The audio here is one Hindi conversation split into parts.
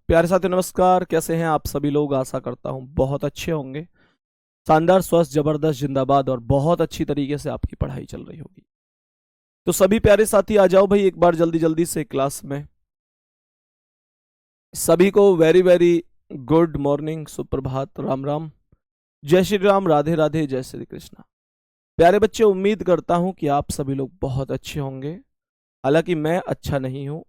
प्यारे साथियों नमस्कार। कैसे हैं आप सभी लोग? आशा करता हूं बहुत अच्छे होंगे। शानदार, स्वस्थ, जबरदस्त, जिंदाबाद और बहुत अच्छी तरीके से आपकी पढ़ाई चल रही होगी। तो सभी प्यारे साथी आ जाओ भाई एक बार जल्दी जल्दी से क्लास में। सभी को वेरी वेरी गुड मॉर्निंग, सुप्रभात, राम राम, जय श्री राम, राधे राधे, जय श्री कृष्णा। प्यारे बच्चे, उम्मीद करता हूं कि आप सभी लोग बहुत अच्छे होंगे। हालांकि मैं अच्छा नहीं हूं,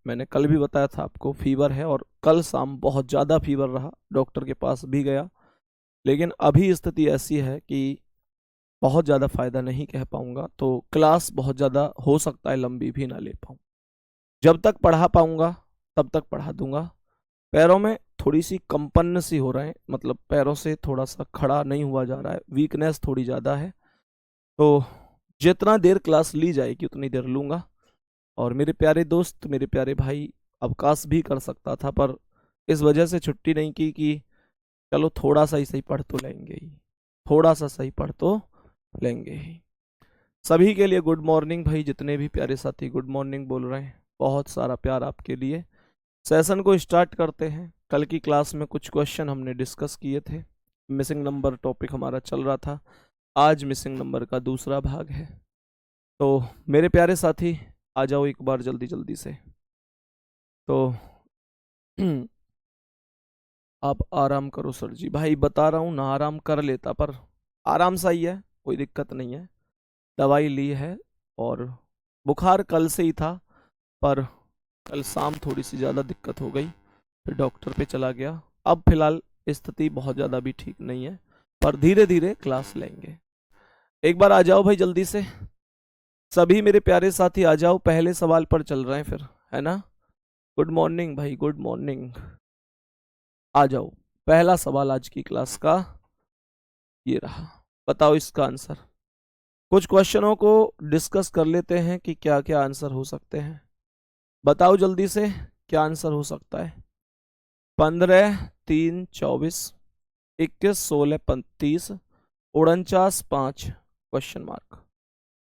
मैंने कल भी बताया था आपको फीवर है और कल शाम बहुत ज़्यादा फीवर रहा, डॉक्टर के पास भी गया। लेकिन अभी स्थिति ऐसी है कि बहुत ज़्यादा फायदा नहीं कह पाऊंगा, तो क्लास बहुत ज़्यादा हो सकता है लंबी भी ना ले पाऊँ। जब तक पढ़ा पाऊंगा तब तक पढ़ा दूंगा। पैरों में थोड़ी सी कंपन सी हो रहे हैं, मतलब पैरों से थोड़ा सा खड़ा नहीं हुआ जा रहा है, वीकनेस थोड़ी ज़्यादा है। तो जितना देर क्लास ली जाएगी उतनी देर लूंगा। और मेरे प्यारे दोस्त, मेरे प्यारे भाई, अवकाश भी कर सकता था पर इस वजह से छुट्टी नहीं की कि चलो थोड़ा सा ही सही पढ़ तो लेंगे ही, थोड़ा सा सही पढ़ तो लेंगे ही। सभी के लिए गुड मॉर्निंग भाई, जितने भी प्यारे साथी गुड मॉर्निंग बोल रहे हैं, बहुत सारा प्यार आपके लिए। सेशन को स्टार्ट करते हैं। कल की क्लास में कुछ क्वेश्चन हमने डिस्कस किए थे, मिसिंग नंबर टॉपिक हमारा चल रहा था। आज मिसिंग नंबर का दूसरा भाग है। तो मेरे प्यारे साथी आ जाओ एक बार जल्दी जल्दी से। तो आप आराम करो सर जी। भाई बता रहा हूँ ना, आराम कर लेता पर आराम सा ही है, कोई दिक्कत नहीं है। दवाई ली है और बुखार कल से ही था, पर कल शाम थोड़ी सी ज़्यादा दिक्कत हो गई, फिर डॉक्टर पे चला गया। अब फिलहाल स्थिति बहुत ज़्यादा भी ठीक नहीं है, पर धीरे धीरे क्लास लेंगे। एक बार आ जाओ भाई जल्दी से। सभी मेरे प्यारे साथी आ जाओ, पहले सवाल पर चल रहे हैं फिर, है ना। गुड मॉर्निंग भाई, गुड मॉर्निंग। आ जाओ, पहला सवाल आज की क्लास का ये रहा। बताओ इसका आंसर। कुछ क्वेश्चनों को डिस्कस कर लेते हैं कि क्या क्या आंसर हो सकते हैं। बताओ जल्दी से, क्या आंसर हो सकता है? 15, 3, 24, 21, 16, 35, 49, 5 क्वेश्चन मार्क।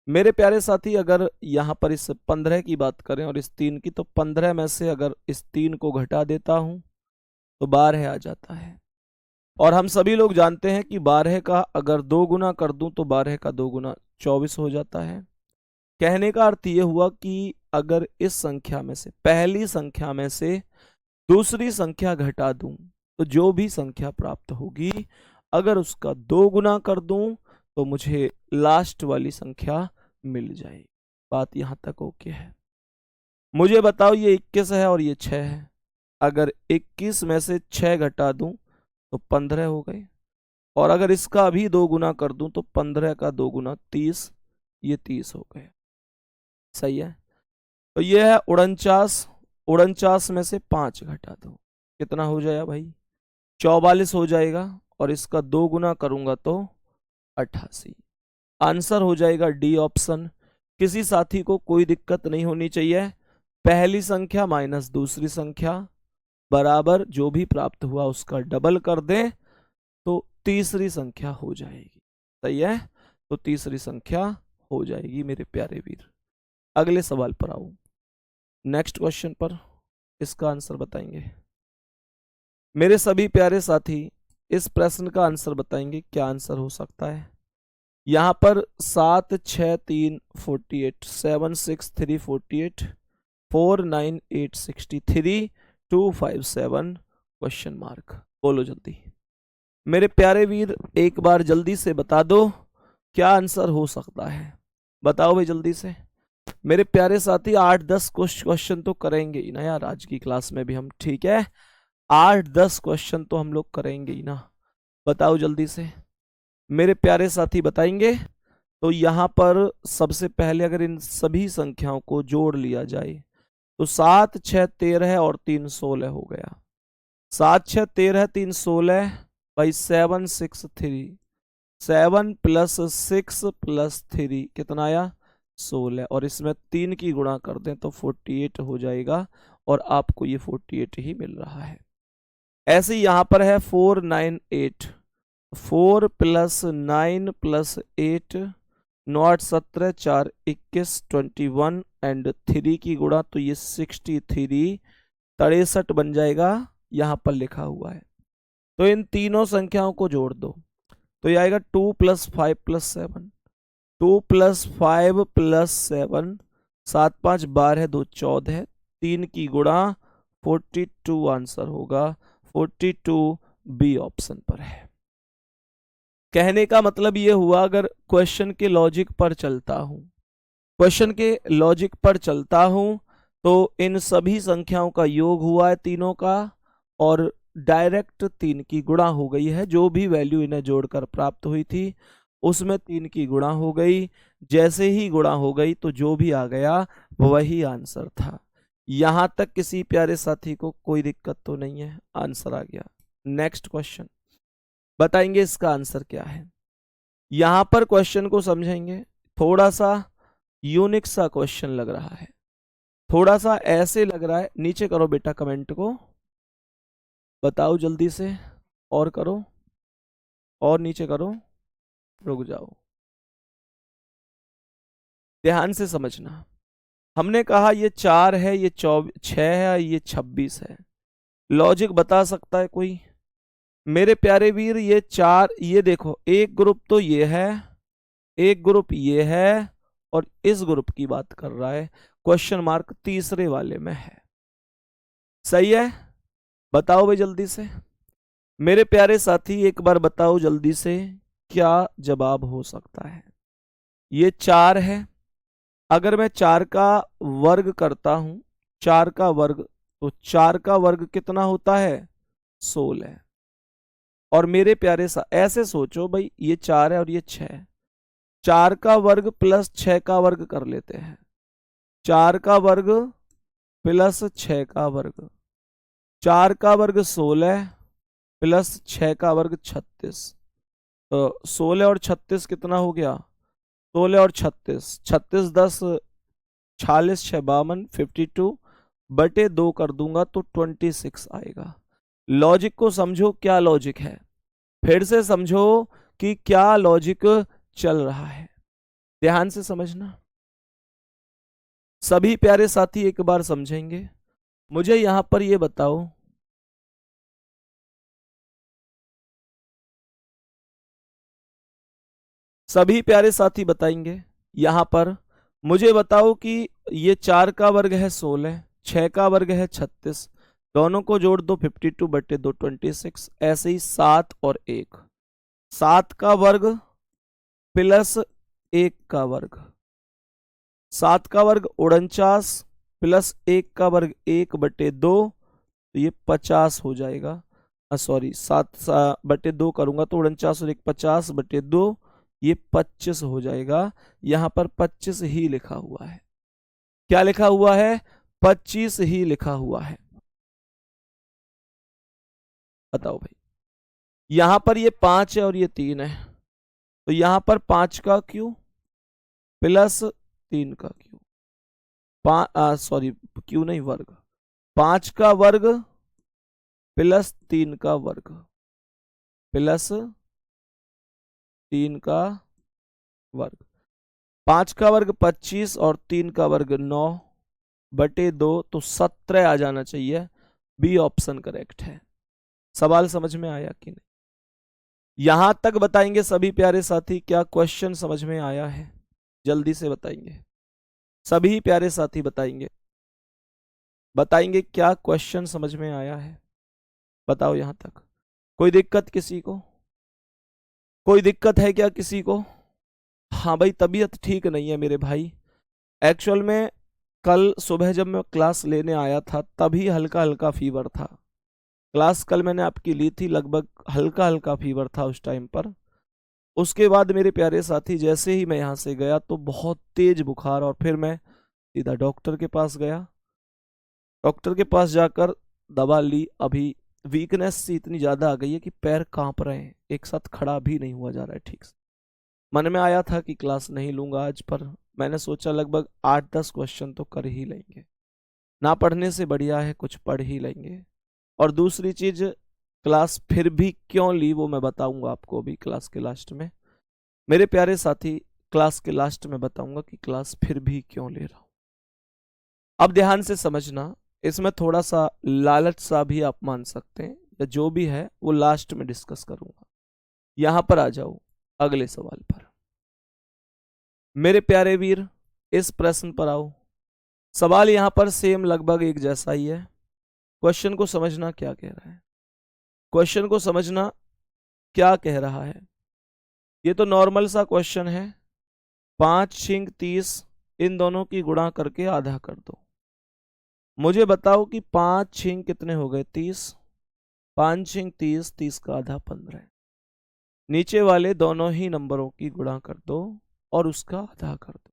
मेरे प्यारे साथी, अगर यहाँ पर इस 15 की बात करें और इस 3 की, तो 15 में से अगर इस 3 को घटा देता हूं तो 12 आ जाता है। और हम सभी लोग जानते हैं कि 12 का अगर 2 गुना कर दूं तो 12 का 2 गुना 24 हो जाता है। कहने का अर्थ ये हुआ कि अगर इस संख्या में से, पहली संख्या में से दूसरी संख्या घटा दूं तो जो भी संख्या प्राप्त होगी, अगर उसका 2 गुना कर दूं तो मुझे लास्ट वाली संख्या मिल जाएगी। बात यहां तक ओके है? मुझे बताओ, ये 21 है और ये 6 है। अगर 21 में से 6 घटा दूं तो 15 हो गए, और अगर इसका भी 2 गुना कर दूं तो 15 का 2 गुना 30, ये 30 हो गए। सही है। तो ये है 49। 49 में से 5 घटा दो, कितना हो जाएगा भाई? 44 हो जाएगा, और इसका 2 गुना करूंगा तो 88। आंसर हो जाएगा डी ऑप्शन। किसी साथी को कोई दिक्कत नहीं होनी चाहिए। पहली संख्या माइनस दूसरी संख्या बराबर जो भी प्राप्त हुआ उसका डबल कर दें तो तीसरी संख्या हो जाएगी। सही है, तो तीसरी संख्या हो जाएगी मेरे प्यारे वीर। अगले सवाल पर आओ, नेक्स्ट क्वेश्चन पर इसका आंसर बताएंगे मेरे सभी प्यारे साथी। इस प्रश्न का आंसर बताएंगे क्या आंसर हो सकता है। यहां पर 7, 6, 3, 48, 7, 6, 3, 48, 4, 9, 8, 63, 2, 5, 7 क्वेश्चन मार्क। बोलो जल्दी मेरे प्यारे वीर, एक बार जल्दी से बता दो क्या आंसर हो सकता है। बताओ भाई जल्दी से। मेरे प्यारे साथी 8-10 क्वेश्चन तो करेंगे ही ना यार आज की क्लास में भी हम, ठीक है? 8-10 क्वेश्चन तो हम लोग करेंगे ही ना। बताओ जल्दी से मेरे प्यारे साथी, बताएंगे? तो यहाँ पर सबसे पहले अगर इन सभी संख्याओं को जोड़ लिया जाए तो 7, 6, 13 और 3, 16 हो गया। 7, 6, 13, 3, 16 भाई 7, 6, 3, 7 प्लस 6 प्लस 3 कितना आया? 16। और इसमें 3 की गुणा कर दें तो 48 हो जाएगा, और आपको ये 48 ही मिल रहा है। ऐसे ही यहां पर है 4, 9, 8, 4 प्लस 9 प्लस 8, 9, 8, 17, 4, 21, 21 एंड 3 की गुणा तो ये 63, 63 बन जाएगा, यहां पर लिखा हुआ है। तो इन तीनों संख्याओं को जोड़ दो, तो ये आएगा 2 + 5 + 7, 2 + 5 + 7, 7 × 5 = 12, 2 = 14, 3 की गुणा 42 आंसर होगा। 42 बी ऑप्शन पर है। कहने का मतलब ये हुआ, अगर क्वेश्चन के लॉजिक पर चलता हूं, क्वेश्चन के लॉजिक पर चलता हूं तो इन सभी संख्याओं का योग हुआ है तीनों का, और डायरेक्ट 3 की गुणा हो गई है। जो भी वैल्यू इन्हें जोड़कर प्राप्त हुई थी उसमें 3 की गुणा हो गई। जैसे ही गुणा हो गई तो जो भी आ गया वही आंसर था। यहां तक किसी प्यारे साथी को कोई दिक्कत तो नहीं है? आंसर आ गया। नेक्स्ट क्वेश्चन, बताएंगे इसका आंसर क्या है। यहां पर क्वेश्चन को समझेंगे, थोड़ा सा यूनिक सा क्वेश्चन लग रहा है, थोड़ा सा ऐसे लग रहा है। नीचे करो बेटा कमेंट को, बताओ जल्दी से, और करो, और नीचे करो, रुक जाओ, ध्यान से समझना। हमने कहा ये 4 है, ये 6 है, ये 26 है। लॉजिक बता सकता है कोई? मेरे प्यारे वीर, ये 4, ये देखो, एक ग्रुप तो ये है, एक ग्रुप ये है, और इस ग्रुप की बात कर रहा है। क्वेश्चन मार्क तीसरे वाले में है। सही है? बताओ भाई जल्दी से मेरे प्यारे साथी, एक बार बताओ जल्दी से, क्या जवाब हो सकता है? ये 4 है, अगर मैं 4 का वर्ग करता हूं, 4 का वर्ग, तो 4 का वर्ग कितना होता है? 16। और मेरे प्यारे सा ऐसे सोचो भाई, ये 4 है और ये 6, 4 का वर्ग प्लस 6 का वर्ग कर लेते हैं। 4 का वर्ग प्लस 6 का वर्ग, 4 का वर्ग 16 प्लस 6 का वर्ग 36। तो 16 और 36 कितना हो गया? 16 और 36, 36 10 46 6 52, 52 बटे 2 कर दूंगा तो 26 आएगा। लॉजिक को समझो, क्या लॉजिक है, फिर से समझो कि क्या लॉजिक चल रहा है। ध्यान से समझना, सभी प्यारे साथी एक बार समझेंगे। मुझे यहां पर ये बताओ, सभी प्यारे साथी बताएंगे यहां पर, मुझे बताओ कि ये 4 का वर्ग है 16, 6 का वर्ग है 36, दोनों को जोड़ दो 52 बटे 2 26। ऐसे ही 7 और 1, 7 का वर्ग प्लस 1 का वर्ग, 7 का वर्ग 49 प्लस 1 का वर्ग 1 बटे 2, तो ये 50 हो जाएगा। सॉरी, 7 बटे 2 करूंगा तो 49 और 1 50 बटे 2, ये 25 हो जाएगा। यहां पर 25 ही लिखा हुआ है। क्या लिखा हुआ है? 25 ही लिखा हुआ है। बताओ भाई, यहां पर ये 5 है और ये 3 है, तो यहां पर 5 का क्यू प्लस 3 का क्यू, सॉरी क्यू नहीं, वर्ग, 5 का वर्ग प्लस 3 का वर्ग प्लस 3 का वर्ग, 5 का वर्ग 25 और 3 का वर्ग 9 बटे 2, तो 17 आ जाना चाहिए। बी ऑप्शन करेक्ट है। सवाल समझ में आया कि नहीं? यहां तक बताएंगे सभी प्यारे साथी, क्या क्वेश्चन समझ में आया है? जल्दी से बताएंगे, सभी प्यारे साथी बताएंगे, बताएंगे क्या क्वेश्चन समझ में आया है? बताओ यहां तक। कोई दिक्कत किसी को? कोई दिक्कत है क्या किसी को? हाँ भाई, तबीयत ठीक नहीं है मेरे भाई। एक्चुअल में कल सुबह जब मैं क्लास लेने आया था तभी हल्का हल्का फीवर था। क्लास कल मैंने आपकी ली थी, लगभग हल्का हल्का फीवर था उस टाइम पर। उसके बाद मेरे प्यारे साथी, जैसे ही मैं यहाँ से गया तो बहुत तेज बुखार, और फिर मैं सीधा डॉक्टर के पास गया। डॉक्टर के पास जाकर दवा ली। अभी वीकनेस सी इतनी ज़्यादा आ गई है कि पैर कांप रहे हैं, एक साथ खड़ा भी नहीं हुआ जा रहा है ठीक से। मन में आया था कि क्लास नहीं लूंगा आज, पर मैंने सोचा लगभग 8-10 क्वेश्चन तो कर ही लेंगे, ना पढ़ने से बढ़िया है कुछ पढ़ ही लेंगे। और दूसरी चीज, क्लास फिर भी क्यों ली वो मैं बताऊंगा आपको अभी क्लास के लास्ट में। मेरे प्यारे साथी, क्लास के लास्ट में बताऊंगा कि क्लास फिर भी क्यों ले रहा हूं। अब ध्यान से समझना, इसमें थोड़ा सा लालच सा भी आप मान सकते हैं, या जो भी है वो लास्ट में डिस्कस करूंगा। यहां पर आ जाओ अगले सवाल पर। मेरे प्यारे वीर, इस प्रश्न पर आओ। सवाल यहां पर सेम लगभग एक जैसा ही है। क्वेश्चन को समझना क्या कह रहा है, क्वेश्चन को समझना क्या कह रहा है। ये तो नॉर्मल सा क्वेश्चन है। 5 छिंग 30, इन दोनों की गुणा करके आधा कर दो। मुझे बताओ कि 5 छिंग कितने हो गए, 30। 5 छिंग 30, 30 का आधा 15। नीचे वाले दोनों ही नंबरों की गुणा कर दो और उसका आधा कर दो।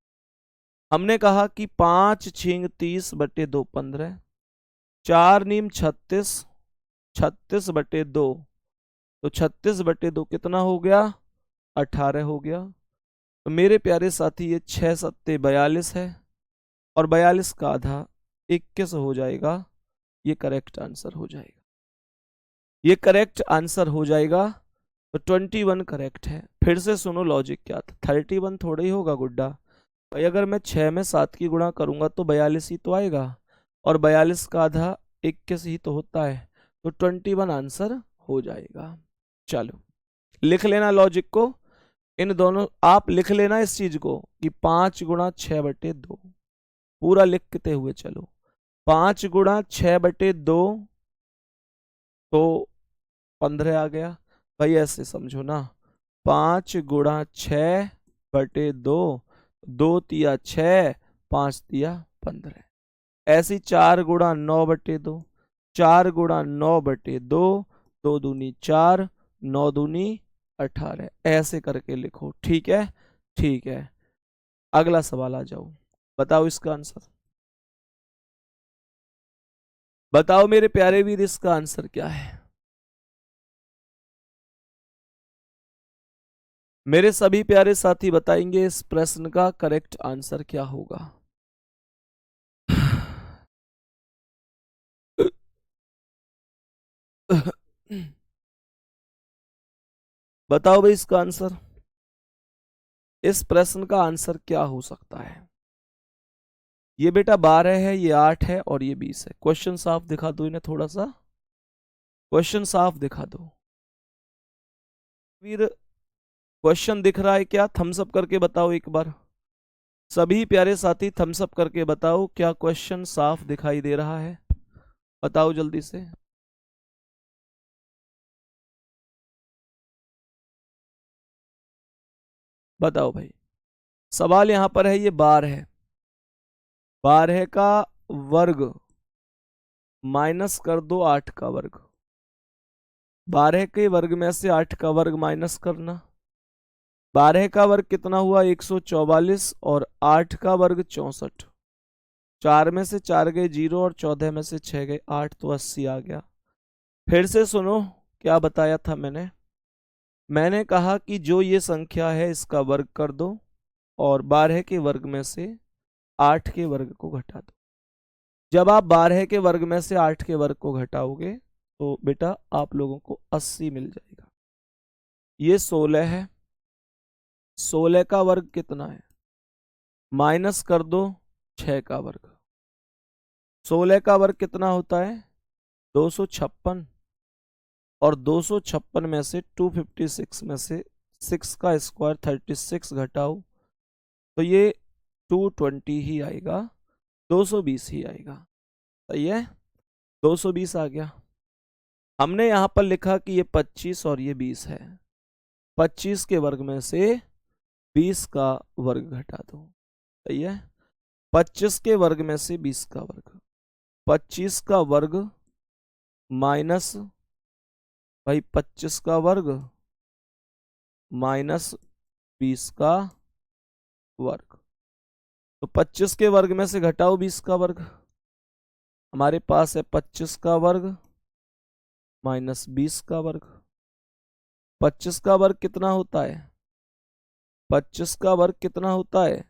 हमने कहा कि 5 छिंग 30 बटे 2 15, 4 नीम 36, 36 बटे 2, तो 36 बटे 2 कितना हो गया, 18 हो गया। तो मेरे प्यारे साथी ये 6 सत्ते 42 है, और 42 का आधा 21 हो जाएगा। ये करेक्ट आंसर हो जाएगा, ये करेक्ट आंसर हो जाएगा। तो 21 करेक्ट है। फिर से सुनो लॉजिक क्या था, 31 थोड़ा ही होगा गुड्डा भाई। अगर मैं 6 में 7 की गुणा करूंगा तो 42 ही तो आएगा, और 42 का आधा 21 ही तो होता है। तो 21 आंसर हो जाएगा। चलो लिख लेना लॉजिक को, इन दोनों आप लिख लेना इस चीज को कि 5 गुणा 6 बटे 2, पूरा लिखते हुए चलो। 5 गुणा 6 बटे 2 तो 15 आ गया भाई, ऐसे समझो ना। 5 गुणा 6 बटे 2, 2 तिया 6, 5 तिया 15। ऐसी 4 गुणा 9 बटे 2, 4 गुणा 9 बटे 2, 2 दूनी 4, 9 दूनी 18। ऐसे करके लिखो, ठीक है, ठीक है। अगला सवाल आ जाओ, बताओ इसका आंसर। बताओ मेरे प्यारे वीर, इसका आंसर क्या है। मेरे सभी प्यारे साथी बताएंगे इस प्रश्न का करेक्ट आंसर क्या होगा। बताओ भाई इसका आंसर, इस प्रश्न का आंसर क्या हो सकता है। ये बेटा 12 है, ये 8 है, और ये 20 है। क्वेश्चन साफ दिखा दो इन्हें, थोड़ा सा क्वेश्चन साफ दिखा दो वीर। क्वेश्चन दिख रहा है क्या, थम्स अप करके बताओ एक बार। सभी प्यारे साथी थम्स अप करके बताओ, क्या क्वेश्चन साफ दिखाई दे रहा है, बताओ जल्दी से। बताओ भाई। सवाल यहां पर है, ये 12 है, 12 का वर्ग माइनस कर दो 8 का वर्ग। 12 के वर्ग में से 8 का वर्ग माइनस करना। 12 का वर्ग कितना हुआ, 144, और 8 का वर्ग 64। 4 में से 4 गए 0, और 14 में से 6 गए 8, तो 80 आ गया। फिर से सुनो क्या बताया था मैंने कहा कि जो ये संख्या है इसका वर्ग कर दो, और 12 के वर्ग में से 8 के वर्ग को घटा दो। जब आप 12 के वर्ग में से 8 के वर्ग को घटाओगे तो बेटा आप लोगों को 80 मिल जाएगा। ये 16 है, 16 का वर्ग कितना है, माइनस कर दो 6 का वर्ग। 16 का वर्ग कितना होता है, 256, और 256 में से 256 में से 6 का स्क्वायर 36 घटाओ, तो ये 220 ही आएगा, 220 ही आएगा। सही है, 220 आ गया। हमने यहां पर लिखा कि ये 25 और ये 20 है। 25 के वर्ग में से 20 का वर्ग घटा दो। सही है, 25 के वर्ग में से 20 का वर्ग, 25 का वर्ग माइनस, भाई 25 का वर्ग माइनस 20 का वर्ग। तो 25 के वर्ग में से घटाओ 20 का वर्ग। हमारे पास है 25 का वर्ग माइनस 20 का वर्ग। 25 का वर्ग कितना होता है, 25 का वर्ग कितना होता है,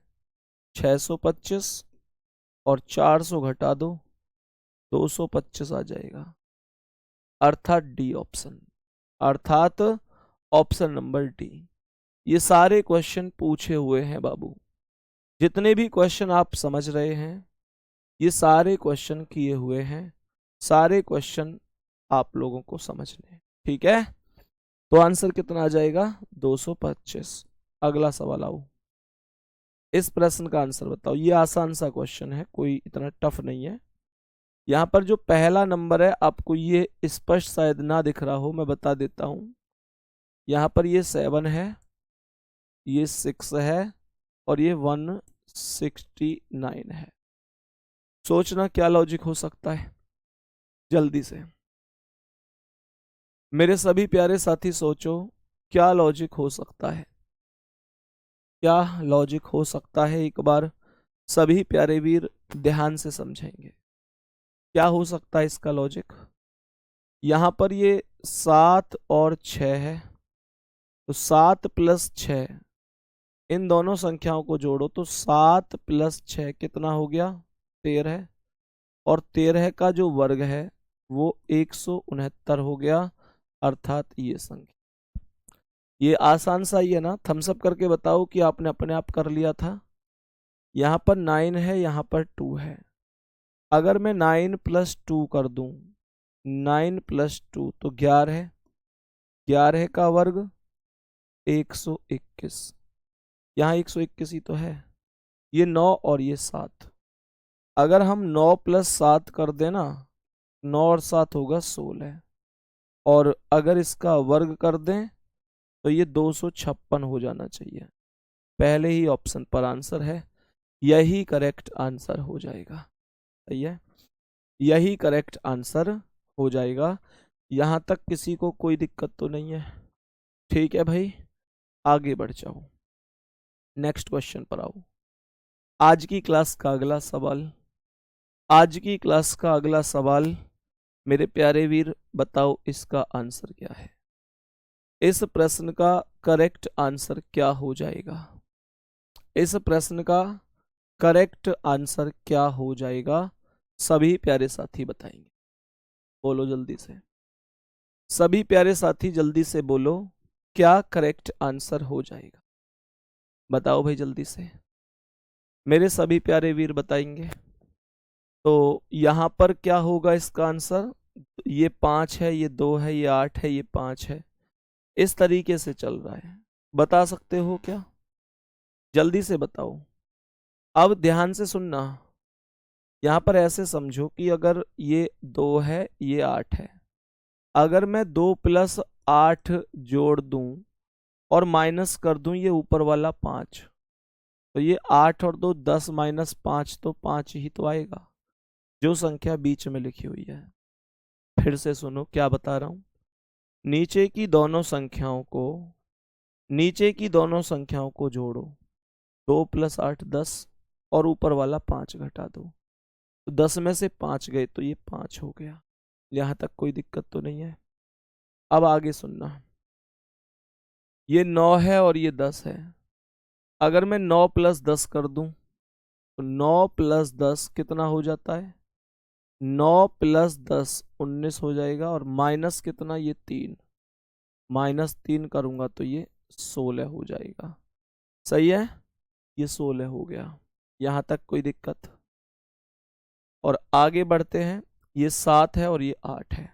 625, और 400 घटा दो 225 आ जाएगा। अर्थात डी ऑप्शन, अर्थात ऑप्शन नंबर डी। ये सारे क्वेश्चन पूछे हुए हैं बाबू, जितने भी क्वेश्चन आप समझ रहे हैं ये सारे क्वेश्चन किए हुए हैं, सारे क्वेश्चन आप लोगों को समझने हैं, ठीक है। तो आंसर कितना आ जाएगा? 225। अगला सवाल आओ, इस प्रश्न का आंसर बताओ। ये आसान सा क्वेश्चन है, कोई इतना टफ नहीं है। यहाँ पर जो पहला नंबर है, आपको ये स्पष्ट शायद ना दिख रहा हो, मैं बता देता हूँ। यहाँ पर ये 7 है, ये 6 है, और ये 169 है। सोचना क्या लॉजिक हो सकता है, जल्दी से मेरे सभी प्यारे साथी सोचो, क्या लॉजिक हो सकता है, क्या लॉजिक हो सकता है। एक बार सभी प्यारे वीर ध्यान से समझेंगे, क्या हो सकता है इसका लॉजिक। यहां पर ये 7 और 6 है, तो 7 + 6, इन दोनों संख्याओं को जोड़ो तो 7 + 6 कितना हो गया? 13। और 13 का जो वर्ग है वो 169 हो गया, अर्थात ये संख्या। ये आसान सा ही है ना, थम्सअप करके बताओ कि आपने अपने आप कर लिया था। यहाँ पर 9 है, यहाँ पर 2 है। अगर मैं 9 + 2 कर दूं, 9 + 2 तो 11, 11 का वर्ग 121, यहाँ 121 ही तो है। ये 9 और ये 7, अगर हम 9 + 7 कर देना, 9 और 7 होगा 16, और अगर इसका वर्ग कर दें तो ये 256 हो जाना चाहिए। पहले ही ऑप्शन पर आंसर है, यही करेक्ट आंसर हो जाएगा। सही है, यही करेक्ट आंसर हो जाएगा। यहां तक किसी को कोई दिक्कत तो नहीं है? ठीक है भाई, आगे बढ़ जाओ, नेक्स्ट क्वेश्चन पर आओ। आज की क्लास का अगला सवाल, आज की क्लास का अगला सवाल मेरे प्यारे वीर बताओ इसका आंसर क्या है। इस प्रश्न का करेक्ट आंसर क्या हो जाएगा? इस प्रश्न का करेक्ट आंसर क्या हो जाएगा? सभी प्यारे साथी बताएंगे, बोलो जल्दी से। सभी प्यारे साथी जल्दी से बोलो, क्या करेक्ट आंसर हो जाएगा? बताओ भाई जल्दी से, मेरे सभी प्यारे वीर बताएंगे। तो यहां पर क्या होगा इसका आंसर? ये 5 है, ये 2 है, ये 8 है, ये 5 है, इस तरीके से चल रहा है। बता सकते हो क्या? जल्दी से बताओ। अब ध्यान से सुनना, यहां पर ऐसे समझो कि अगर ये 2 है, ये 8 है, अगर मैं 2 + 8 जोड़ दूं और माइनस कर दूं ये ऊपर वाला 5, तो ये 8 और 2 10 - 5 तो 5 ही तो आएगा, जो संख्या बीच में लिखी हुई है। फिर से सुनो क्या बता रहा हूं। नीचे की दोनों संख्याओं को, नीचे की दोनों संख्याओं को जोड़ो, 2 + 8 10, और ऊपर वाला 5 घटा दो, तो 10 में से 5 गए तो ये 5 हो गया। यहां तक कोई दिक्कत तो नहीं है? अब आगे सुनना, ये 9 है और ये 10 है, अगर मैं 9 + 10 कर दूं तो 9 + 10 कितना हो जाता है? 9 + 10 19 हो जाएगा, और माइनस कितना? ये 3, -3 करूंगा तो ये 16 हो जाएगा। सही है, ये 16 हो गया। यहां तक कोई दिक्कत? और आगे बढ़ते हैं, ये 7 है और ये 8 है,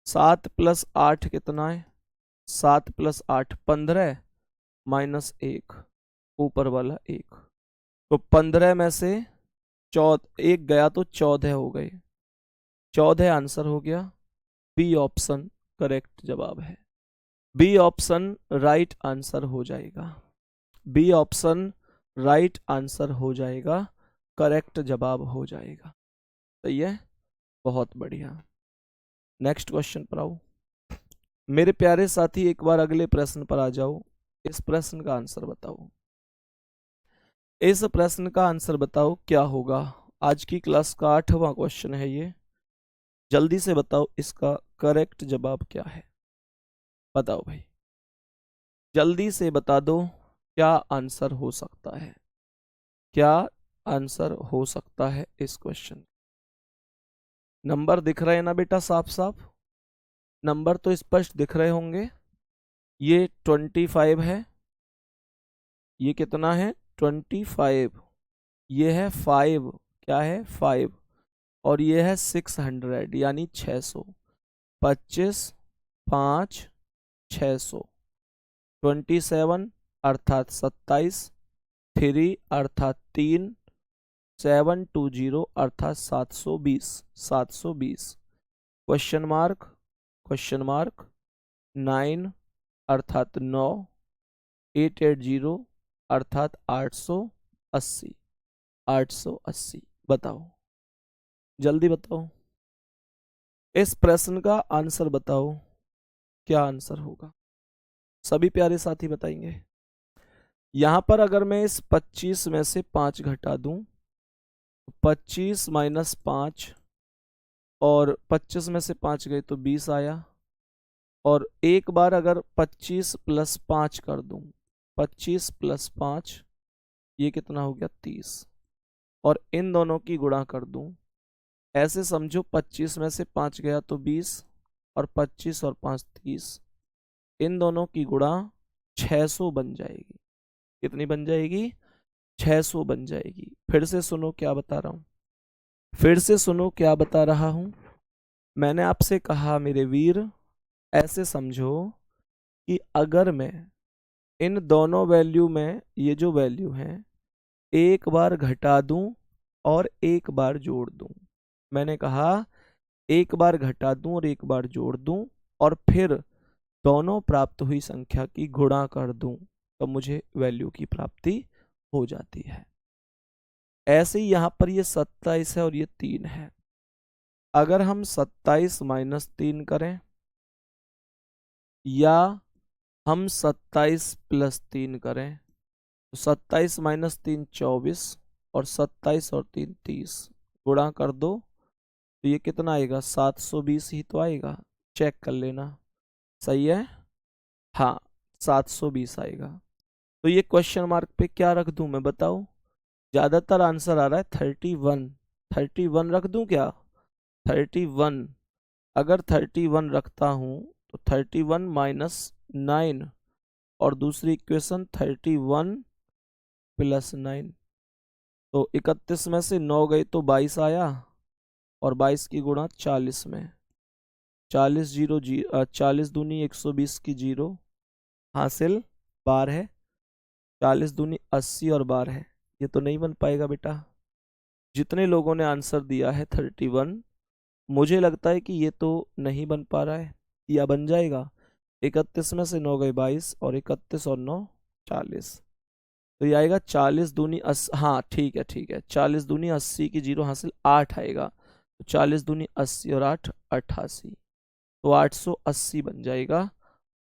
7 + 8 कितना है? 7 + 8 15, -1, ऊपर वाला 1, तो 15 में से 14 1 गया तो 14 हो गए, 14 आंसर हो गया। बी ऑप्शन करेक्ट जवाब है, बी ऑप्शन राइट आंसर हो जाएगा, बी ऑप्शन राइट आंसर हो जाएगा, करेक्ट जवाब हो जाएगा। सही है, बहुत बढ़िया। नेक्स्ट क्वेश्चन पर आओ मेरे प्यारे साथी, एक बार अगले प्रश्न पर आ जाओ। इस प्रश्न का आंसर बताओ, इस प्रश्न का आंसर बताओ क्या होगा। आज की क्लास का 8वां क्वेश्चन है ये, जल्दी से बताओ इसका करेक्ट जवाब क्या है। बताओ भाई, जल्दी से बता दो, क्या आंसर हो सकता है, क्या आंसर हो सकता है इस क्वेश्चन। नंबर दिख रहे हैं ना बेटा, साफ साफ नंबर तो स्पष्ट दिख रहे होंगे। ये 25 है, ये कितना है? 25, ये है 5, क्या है 5, और ये है 600 यानी 600। 25, 5, 600। 27 अर्थात 27, 3 अर्थात 3, 720 अर्थात 720, 720। Question mark, question mark. 9 अर्थात 9, 880 अर्थात 880, 880। बताओ, जल्दी बताओ, इस प्रश्न का आंसर बताओ, क्या आंसर होगा? सभी प्यारे साथी बताएंगे। यहां पर अगर मैं इस 25 में से 5 घटा दूं, 25 माइनस 5, और 25 में से 5 गए तो 20 आया। और एक बार अगर 25 प्लस 5 कर दूं, 25 प्लस 5, ये कितना हो गया 30, और इन दोनों की गुणा कर दूं, ऐसे समझो 25 में से 5 गया तो 20, और 25 और 5 30, इन दोनों की गुणा 600 बन जाएगी। कितनी बन जाएगी? 600 बन जाएगी। फिर से सुनो क्या बता रहा हूं, फिर से सुनो क्या बता रहा हूं। मैंने आपसे कहा मेरे वीर, ऐसे समझो कि अगर मैं इन दोनों वैल्यू में ये जो वैल्यू है एक बार घटा दूं और एक बार जोड़ दूं, मैंने कहा एक बार घटा दूं और एक बार जोड़ दूं, और फिर दोनों प्राप्त हुई संख्या की गुणा कर दूं, तो मुझे वैल्यू की प्राप्ति हो जाती है। ऐसे ही यहां पर ये 27 है और ये 3 है। अगर हम 27 माइनस 3 करें, या हम 27 प्लस 3 करें, तो 27 माइनस 3 24, और 27 और 3 30, गुणा कर दो तो ये कितना आएगा? 720 ही तो आएगा। चेक कर लेना, सही है? हाँ, 720 आएगा। तो ये क्वेश्चन मार्क पे क्या रख दूं मैं, बताओ? ज्यादातर आंसर आ रहा है 31, 31 रख दूं क्या? 31। अगर 31 रखता हूं तो 31 माइनस 9, और दूसरी इक्वेशन 31 प्लस 9, तो 31 में से 9 गए तो 22 आया, और 22 की गुणा 40 में, 40 दूनी 120 की जीरो, हासिल 12 है। 40 दूनी 80 और 12 है, ये तो नहीं बन पाएगा बेटा। जितने लोगों ने आंसर दिया है 31, मुझे लगता है कि ये तो नहीं बन पा रहा है, या बन जाएगा। 31 में से 9 गए 22, और 31 और 9 40, तो ये आएगा 40 दूनी 80। हाँ ठीक है, ठीक है, 40 दूनी 80 की जीरो हासिल 8 आएगा, तो 40 दूनी 80 और 8 88, तो 880 बन जाएगा।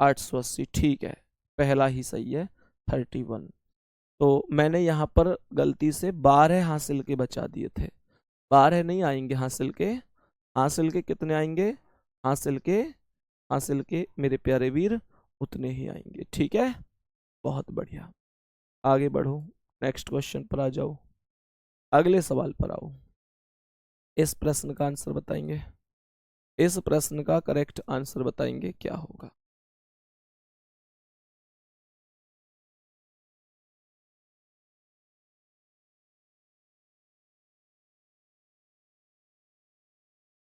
880 ठीक है, पहला ही सही है 31। तो मैंने यहाँ पर गलती से 12 हासिल के बचा दिए थे, 12 नहीं आएंगे हासिल के। हासिल के कितने आएंगे? हासिल के, हासिल के मेरे प्यारे वीर उतने ही आएंगे। ठीक है, बहुत बढ़िया, आगे बढ़ो, नेक्स्ट क्वेश्चन पर आ जाओ, अगले सवाल पर आओ। इस प्रश्न का आंसर बताएंगे, इस प्रश्न का करेक्ट आंसर बताएंगे क्या होगा।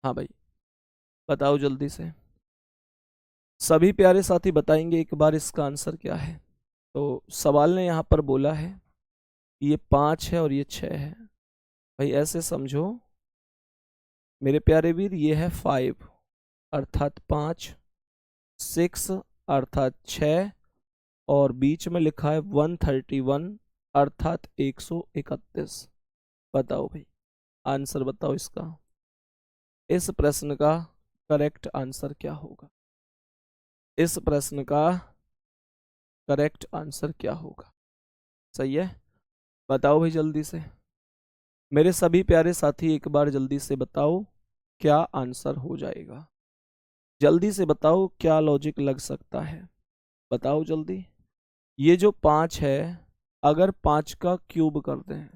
हाँ भाई, बताओ जल्दी से, सभी प्यारे साथी बताएंगे एक बार इसका आंसर क्या है। तो सवाल ने यहाँ पर बोला है ये 5 है और ये 6 है। भाई ऐसे समझो मेरे प्यारे वीर, ये है 5 अर्थात 5, 6 अर्थात 6, और बीच में लिखा है 131 अर्थात 131। बताओ भाई, आंसर बताओ इसका, इस प्रश्न का करेक्ट आंसर क्या होगा? इस प्रश्न का करेक्ट आंसर क्या होगा? सही है, बताओ भाई जल्दी से, मेरे सभी प्यारे साथी एक बार जल्दी से बताओ क्या आंसर हो जाएगा। जल्दी से बताओ क्या लॉजिक लग सकता है, बताओ जल्दी। ये जो 5 है, अगर 5 का क्यूब कर दें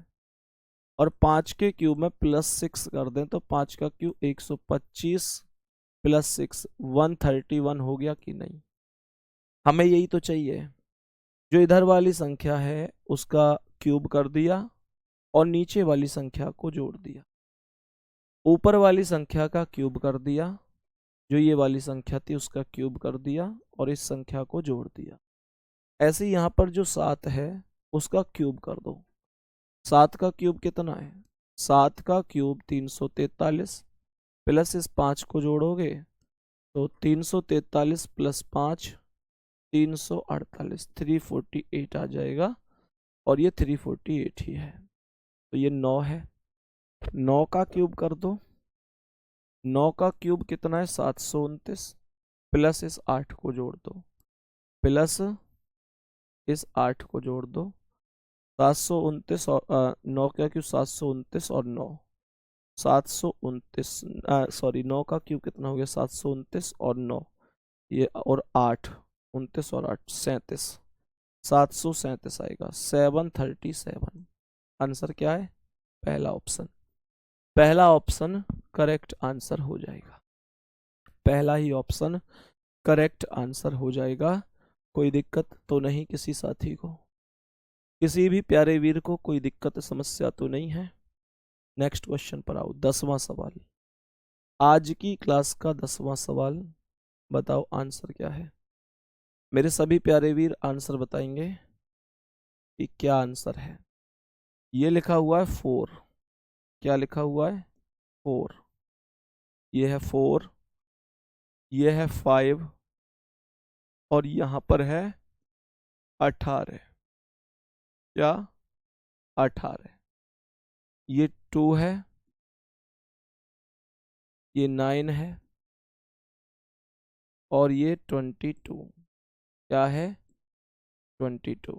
और 5 के क्यूब में प्लस 6 कर दें, तो 5 का क्यूब 125 प्लस 6 131 हो गया कि नहीं? हमें यही तो चाहिए। जो इधर वाली संख्या है उसका क्यूब कर दिया, और नीचे वाली संख्या को जोड़ दिया। ऊपर वाली संख्या का क्यूब कर दिया, जो ये वाली संख्या थी उसका क्यूब कर दिया और इस संख्या को जोड़ दिया। ऐसे ही यहाँ पर जो 7 है उसका क्यूब कर दो। 7 का क्यूब कितना है? 7 का क्यूब 343 प्लस इस 5 को जोड़ोगे तो 343 प्लस 5 348, 348 आ जाएगा और ये 348 ही है। तो ये 9 है। 9 का क्यूब कर दो। 9 का क्यूब कितना है? 729 प्लस इस 8 को जोड़ दो, प्लस इस 8 को जोड़ दो। 729 और 9 का क्यूब 729 और 9 729 सॉरी 9 का क्यूब कितना हो गया? 729 और 9 ये और 8 29 और 8 37 737 आएगा। 737 आंसर क्या है? पहला ऑप्शन। पहला ऑप्शन करेक्ट आंसर हो जाएगा। पहला ही ऑप्शन करेक्ट आंसर हो जाएगा। कोई दिक्कत तो नहीं किसी साथी को, किसी भी प्यारे वीर को कोई दिक्कत समस्या तो नहीं है? नेक्स्ट क्वेश्चन पर आओ। 10वां सवाल, आज की क्लास का 10वां सवाल। बताओ आंसर क्या है? मेरे सभी प्यारे वीर आंसर बताएंगे कि क्या आंसर है। ये लिखा हुआ है 4। क्या लिखा हुआ है? 4। ये है 4, ये है 5 और यहां पर है 18। क्या? 18। ये 2 है, ये 9 है और ये 22। क्या है? 22।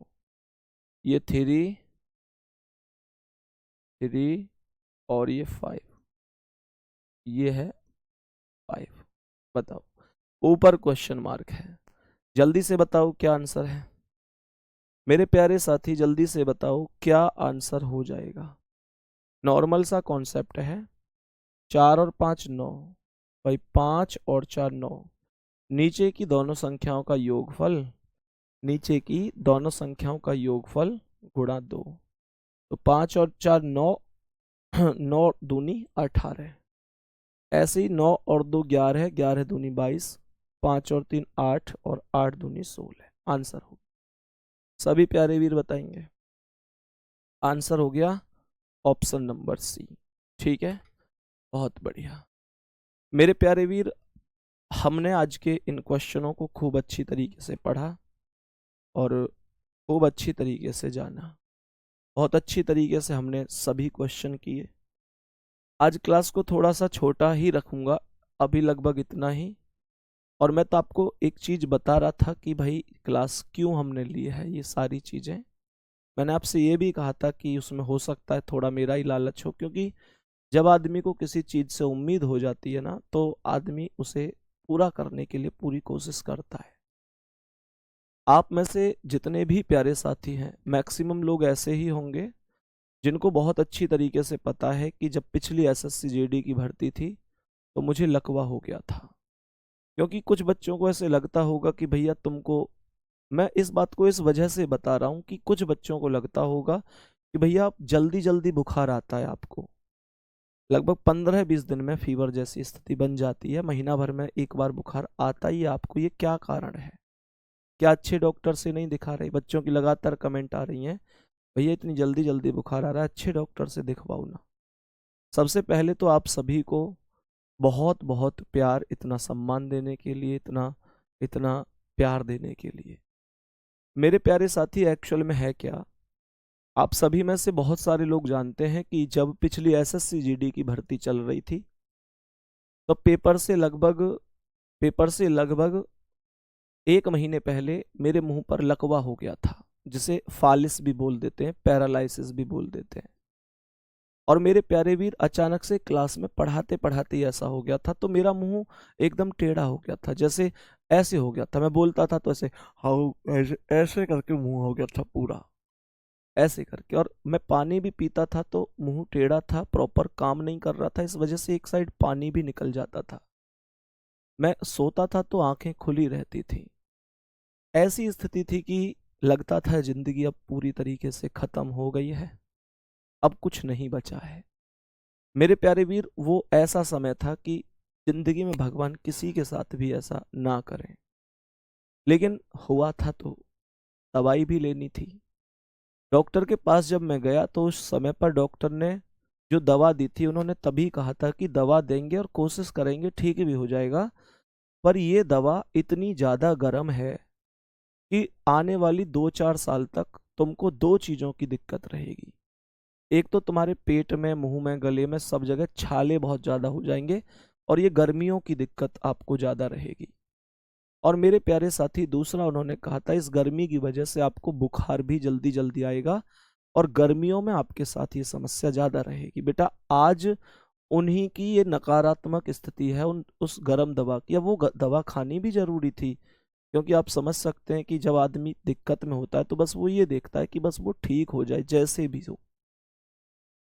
ये 3 और ये 5। ये है 5। बताओ, ऊपर क्वेश्चन मार्क है। जल्दी से बताओ क्या आंसर है मेरे प्यारे साथी, जल्दी से बताओ क्या आंसर हो जाएगा। नॉर्मल सा कॉन्सेप्ट है। 4 और 5 9, भाई 5 और 4 9। नीचे की दोनों संख्याओं का योगफल, नीचे की दोनों संख्याओं का योगफल गुणा 2। तो 5 और 4 9, 9 दूनी 18। ऐसे ही 9 और 2 11, 11 दूनी 22, 5 और 3 8 और 8 दूनी 16। आंसर हो, सभी प्यारे वीर बताएंगे। आंसर हो गया ऑप्शन नंबर सी। ठीक है, बहुत बढ़िया मेरे प्यारे वीर। हमने आज के इन क्वेश्चनों को खूब अच्छी तरीके से पढ़ा और खूब अच्छी तरीके से जाना। बहुत अच्छी तरीके से हमने सभी क्वेश्चन किए। आज क्लास को थोड़ा सा छोटा ही रखूंगा, अभी लगभग इतना ही। और मैं तो आपको एक चीज बता रहा था कि भाई क्लास क्यों हमने ली है ये सारी चीजें। मैंने आपसे ये भी कहा था कि उसमें हो सकता है थोड़ा मेरा ही लालच हो, क्योंकि जब आदमी को किसी चीज से उम्मीद हो जाती है ना, तो आदमी उसे पूरा करने के लिए पूरी कोशिश करता है। आप में से जितने भी प्यारे साथी हैं, मैक्सिमम लोग ऐसे ही होंगे जिनको बहुत अच्छी तरीके से पता है कि जब पिछली एसएससी जीडी की भर्ती थी तो मुझे लकवा हो गया था। क्योंकि कुछ बच्चों को ऐसे लगता होगा कि भैया तुमको, मैं इस बात को इस वजह से बता रहा हूँ कि कुछ बच्चों को लगता होगा कि भैया आप जल्दी जल्दी बुखार आता है आपको, लगभग 15-20 दिन में फीवर जैसी स्थिति बन जाती है, महीना भर में एक बार बुखार आता ही है आपको। ये क्या कारण है? क्या अच्छे डॉक्टर से नहीं दिखा रहे? बच्चों की लगातार कमेंट आ रही हैं, भैया इतनी जल्दी जल्दी बुखार आ रहा है, अच्छे डॉक्टर से दिखवाओ ना। सबसे पहले तो आप सभी को बहुत बहुत प्यार, इतना सम्मान देने के लिए, इतना इतना प्यार देने के लिए। मेरे प्यारे साथी, एक्चुअल में है क्या, आप सभी में से बहुत सारे लोग जानते हैं कि जब पिछली एसएससी जीडी की भर्ती चल रही थी तो पेपर से लगभग 1 महीने पहले मेरे मुंह पर लकवा हो गया था, जिसे फालिस भी बोल देते हैं, पैरालाइसिस भी बोल देते हैं। और मेरे प्यारे वीर, अचानक से क्लास में पढ़ाते पढ़ाते ही ऐसा हो गया था, तो मेरा मुंह एकदम टेढ़ा हो गया था, जैसे ऐसे हो गया था। मैं बोलता था तो ऐसे हाउ ऐसे ऐसे करके मुंह हो गया था पूरा, ऐसे करके। और मैं पानी भी पीता था तो मुंह टेढ़ा था, प्रॉपर काम नहीं कर रहा था, इस वजह से एक साइड पानी भी निकल जाता था। मैं सोता था तो आंखें खुली रहती थी। ऐसी स्थिति थी कि लगता था जिंदगी अब पूरी तरीके से खत्म हो गई है। अब कुछ नहीं बचा है। मेरे प्यारे वीर, वो ऐसा समय था कि जिंदगी में भगवान किसी के साथ भी ऐसा ना करें, लेकिन हुआ था तो दवाई भी लेनी थी। डॉक्टर के पास जब मैं गया तो उस समय पर डॉक्टर ने जो दवा दी थी, उन्होंने तभी कहा था कि दवा देंगे और कोशिश करेंगे ठीक भी हो जाएगा, पर ये दवा इतनी ज़्यादा गर्म है कि आने वाली 2-4 साल तक तुमको दो चीज़ों की दिक्कत रहेगी। एक तो तुम्हारे पेट में, मुंह में, गले में सब जगह छाले बहुत ज़्यादा हो जाएंगे, और ये गर्मियों की दिक्कत आपको ज़्यादा रहेगी। और मेरे प्यारे साथी, दूसरा उन्होंने कहा था इस गर्मी की वजह से आपको बुखार भी जल्दी जल्दी आएगा, और गर्मियों में आपके साथ ये समस्या ज़्यादा रहेगी। बेटा, आज उन्हीं की ये नकारात्मक स्थिति है उस गर्म दवा की। अब वो दवा खानी भी जरूरी थी, क्योंकि आप समझ सकते हैं कि जब आदमी दिक्कत में होता है तो बस वो ये देखता है कि बस वो ठीक हो जाए जैसे भी हो।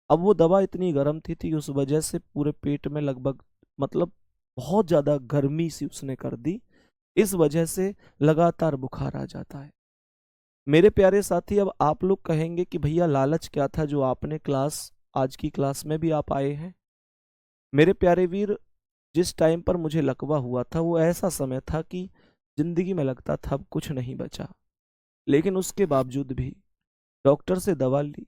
अब वो दवा इतनी गर्म थी उस वजह से पूरे पेट में लगभग, मतलब बहुत ज़्यादा गर्मी सी उसने कर दी। इस वजह से लगातार बुखार आ जाता है। मेरे प्यारे साथी, अब आप लोग कहेंगे कि भैया लालच क्या था जो आपने आज की क्लास में भी आप आए हैं। मेरे प्यारे वीर, जिस टाइम पर मुझे लकवा हुआ था वो ऐसा समय था कि जिंदगी में लगता था अब कुछ नहीं बचा, लेकिन उसके बावजूद भी डॉक्टर से दवा ली।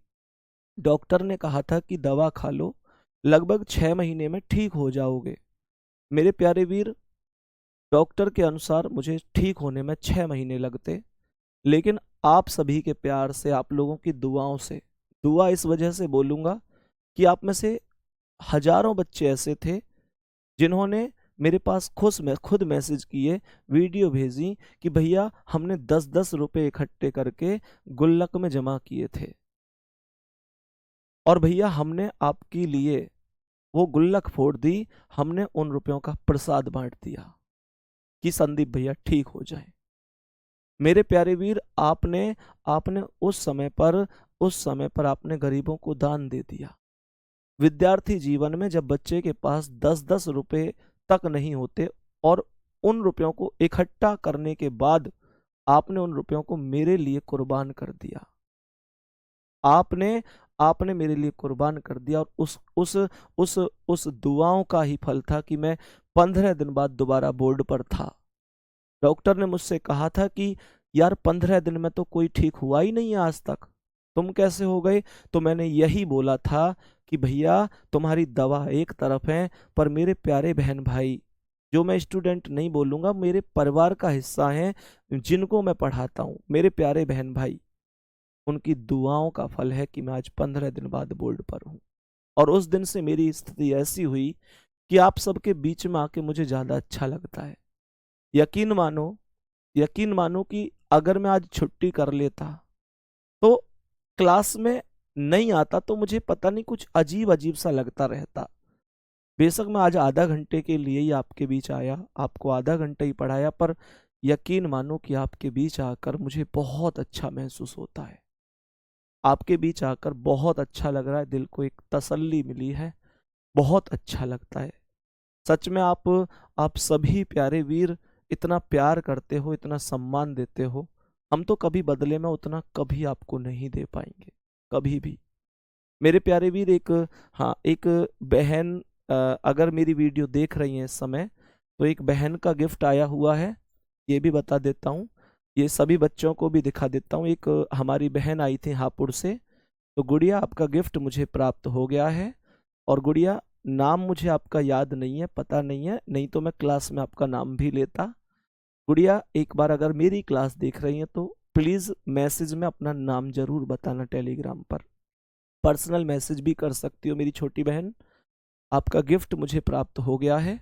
डॉक्टर ने कहा था कि दवा खा लो, लगभग 6 महीने में ठीक हो जाओगे। मेरे प्यारे वीर, डॉक्टर के अनुसार मुझे ठीक होने में 6 महीने लगते, लेकिन आप सभी के प्यार से, आप लोगों की दुआओं से, दुआ इस वजह से बोलूँगा कि आप में से हजारों बच्चे ऐसे थे जिन्होंने मेरे पास खुद मैसेज किए, वीडियो भेजी कि भैया हमने 10-10 रुपए इकट्ठे करके गुल्लक में जमा किए थे, और भैया हमने आपके लिए वो गुल्लक फोड़ दी, हमने उन रुपयों का प्रसाद बांट दिया कि संदीप भैया ठीक हो जाए। मेरे प्यारे वीर, आपने आपने उस समय पर आपने गरीबों को दान दे दिया। विद्यार्थी जीवन में जब बच्चे के पास 10-10 रुपए तक नहीं होते, और उन रुपयों को इकट्ठा करने के बाद आपने उन रुपयों को मेरे लिए कुर्बान कर दिया। आपने आपने मेरे लिए कुर्बान कर दिया, और उस दुआओं का ही फल था कि मैं 15 दिन बाद दोबारा बोर्ड पर था। डॉक्टर ने मुझसे कहा था कि यार 15 दिन में तो कोई ठीक हुआ ही नहीं है आज तक, तुम कैसे हो गए। तो मैंने यही बोला था कि भैया तुम्हारी दवा एक तरफ है, पर मेरे प्यारे बहन भाई, जो मैं स्टूडेंट नहीं बोलूंगा, मेरे परिवार का हिस्सा हैं, जिनको मैं पढ़ाता हूँ, मेरे प्यारे बहन भाई, उनकी दुआओं का फल है कि मैं आज 15 दिन बाद बोर्ड पर हूँ। और उस दिन से मेरी स्थिति ऐसी हुई कि आप सबके बीच में आके मुझे ज़्यादा अच्छा लगता है। यकीन मानो यकीन मानो कि अगर मैं आज छुट्टी कर लेता तो क्लास में नहीं आता तो मुझे पता नहीं कुछ अजीब अजीब सा लगता रहता। बेशक मैं आज आधा घंटे के लिए ही आपके बीच आया, आपको आधा घंटा ही पढ़ाया, पर यकीन मानो कि आपके बीच आकर मुझे बहुत अच्छा महसूस होता है। आपके बीच आकर बहुत अच्छा लग रहा है, दिल को एक तसल्ली मिली है, बहुत अच्छा लगता है। सच में आप सभी प्यारे वीर इतना प्यार करते हो, इतना सम्मान देते हो, हम तो कभी बदले में उतना कभी आपको नहीं दे पाएंगे, कभी भी। मेरे प्यारे वीर, हाँ, एक बहन अगर मेरी वीडियो देख रही हैं इस समय, तो एक बहन का गिफ्ट आया हुआ है, ये भी बता देता हूँ, ये सभी बच्चों को भी दिखा देता हूँ। एक हमारी बहन आई थी हापुड़ से, तो गुड़िया आपका गिफ्ट मुझे प्राप्त हो गया है। और गुड़िया, नाम मुझे आपका याद नहीं है, पता नहीं है, नहीं तो मैं क्लास में आपका नाम भी लेता। गुड़िया, एक बार अगर मेरी क्लास देख रही हैं तो प्लीज़ मैसेज में अपना नाम जरूर बताना, टेलीग्राम पर पर्सनल मैसेज भी कर सकती हो मेरी छोटी बहन। आपका गिफ्ट मुझे प्राप्त हो गया है।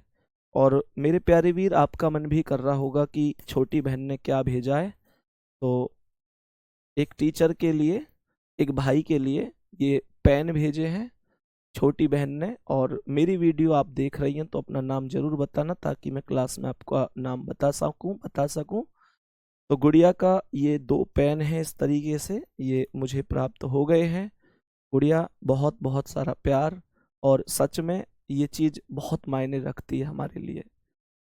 और मेरे प्यारे वीर, आपका मन भी कर रहा होगा कि छोटी बहन ने क्या भेजा है। तो एक टीचर के लिए, एक भाई के लिए ये पेन भेजे हैं छोटी बहन ने। और मेरी वीडियो आप देख रही हैं तो अपना नाम जरूर बताना, ताकि मैं क्लास में आपका नाम बता सकूं। तो गुड़िया का ये 2 पेन हैं, इस तरीके से ये मुझे प्राप्त हो गए हैं। गुड़िया, बहुत बहुत सारा प्यार, और सच में ये चीज़ बहुत मायने रखती है हमारे लिए।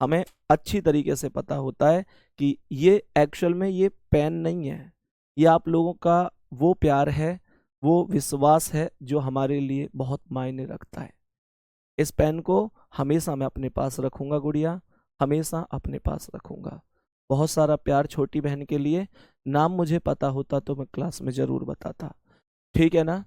हमें अच्छी तरीके से पता होता है कि ये एक्चुअल में ये पेन नहीं है, ये आप लोगों का वो प्यार है, वो विश्वास है जो हमारे लिए बहुत मायने रखता है। इस पेन को हमेशा मैं अपने पास रखूंगा गुड़िया, हमेशा अपने पास रखूंगा। बहुत सारा प्यार छोटी बहन के लिए। नाम मुझे पता होता तो मैं क्लास में ज़रूर बताता, ठीक है ना।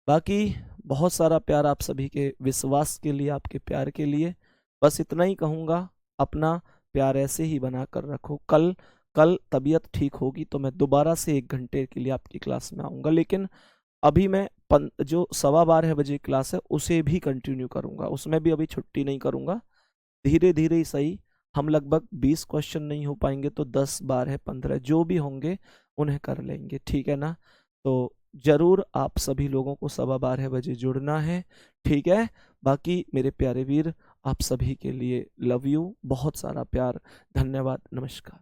बाकी बहुत सारा प्यार आप सभी के विश्वास के लिए, आपके प्यार के लिए। बस इतना ही कहूँगा, अपना प्यार ऐसे ही बना कर रखो। कल कल तबीयत ठीक होगी तो मैं दोबारा से 1 घंटे के लिए आपकी क्लास में आऊँगा, लेकिन अभी मैं जो 12:15 बजे क्लास है उसे भी कंटिन्यू करूँगा, उसमें भी अभी छुट्टी नहीं करूँगा। धीरे धीरे ही सही, हम लगभग 20 क्वेश्चन नहीं हो पाएंगे तो 10, 12, 15 जो भी होंगे उन्हें कर लेंगे, ठीक है ना। तो जरूर आप सभी लोगों को 12:15 बजे जुड़ना है, ठीक है। बाकी मेरे प्यारे वीर, आप सभी के लिए लव यू, बहुत सारा प्यार, धन्यवाद, नमस्कार।